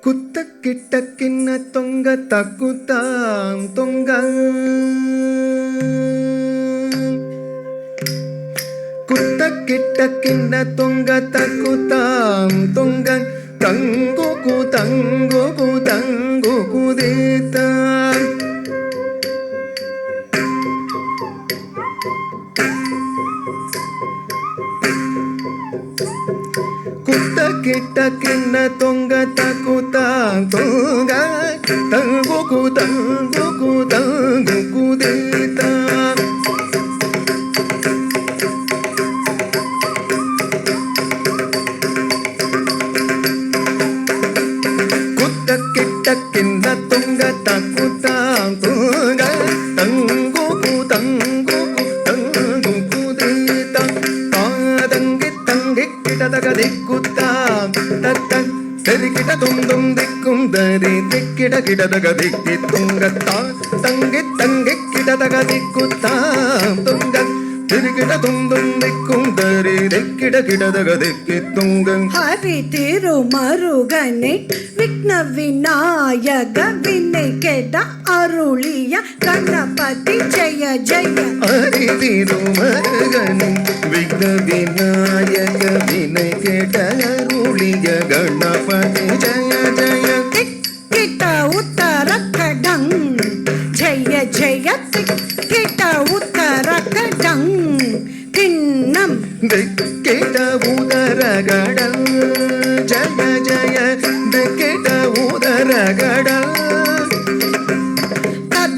ಕುತ್ತ ಕಿಟ್ಟ ಕಿನ್ನ ತೊಂಗ ತಕ್ಕುತ್ತಾಂ ತೊಂಗ ಕುತ್ತ ಕಿಟ್ಟ ಕಿನ್ನ ತೊಂಗ ತಕ್ಕುತ್ತಾಂ ತೊಂಗ ತಂಗುಕು ತಂಗುಕು ತಂಗುಕು ದೇತ ಕುತ್ತ ಕಿಟ್ಟ ಕಿನ್ನ ತೊಂಗ ತಕುತ ತೊಂಗ ತಂಗುಕು ತಂಗುಕು ತಂಗುಕು ದೇತ ಕುತ್ತ ಕಿಟ್ಟ ಕಿನ್ನ ತೊಂಗ ತಕುತ ತೊಂಗ ತಂಗುಕು ತಂಗುಕು ತಂಗುಕು ದೇತ ಪಾದಂಗೆ ತಂಗೆ ಕಿಟದಗ ದಿಕ್ಕುತ್ತ ತತ್ತನ್ ಸರಿಕಿಟ ತುಂದುಂ ದಿಕ್ಕುಂ ದರಿ ದಿಕ್ಕಿಟ ಕಿಟದಗ ದಿಕ್ಕಿ ತುಂಗತ್ತ ತಂಗೆ ತಂಗೆ ಕಿಟದಗ ದಿಕ್ಕುತ್ತ ತುಂಗ ಸರಿಕಿಟ ತುಂದುಂ ದಿಕ್ಕುಂ ದರಿ ದಿಕ್ಕಿಟ ಕಿಟದಗ ದಿಕ್ಕಿ ತುಂಗ ಹರಿತಿರು ಮರುಗನೆ ವಿಘ್ನ ವಿನಾಯಕ ವಿನಯದ ಅರುಳಿಯ ಗಣಪತಿ ಜಯ ಜಯ ಹರಿತಿರು ಮರುಗನೆ ವಿಘ್ನ ವಿನಾಯಕ ವಿನಯದ ಅರುಳಿಯ ಗಣಪತಿ ಜಯ ಜಯ ತಿಕ್ಕಿಟ ಉತ್ತರ ಕಡಂ ಜಯ ಜಯ ತಿಕ್ಕಿಟ ಉತ್ತರ ಕಡಂ ಕಿನ್ನಂ ದಿಕ್ಕಿಟ ಉದರಗಡ ಜಯ ಜಯ ದಿಕ್ಕಿಟ ಉದರಗಡ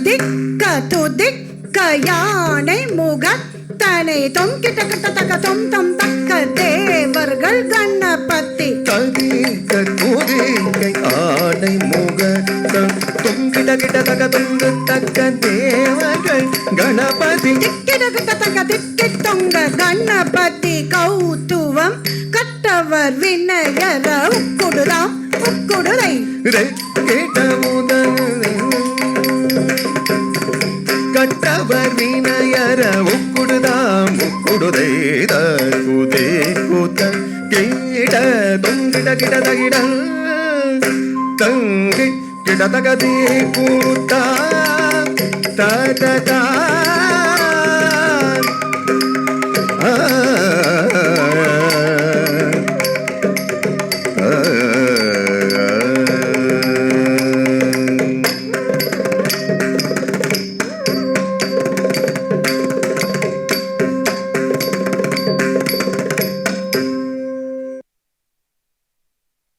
ದಿಕ್ಕ ತುದಿಕ್ಕ ಯಾனை முகத்தனை தொங்கிட்ட கிட்ட தக்க தொம் தொம் தக்க தேவர்கள் கணபதி ததிக்க துதிக்கை ஆடை முகத்தம் தொங்கிட கிட்ட தக்க தொங்கு தக்க தேவர்கள் கணபதி திக்கிட கிட்ட தக்க திக்கி தொங்க கணபதி கௌத்துவம் கட்டவர் வினயர உக்குடுதாம் உக்குடுதை கேட்ட கட்டவர் வினயர உக்குடுதாம் உக்குடுதை குதே கூத்த கீட தொங்கிட கிடதகிட தங்கி கிடதகதி கூத்த ததா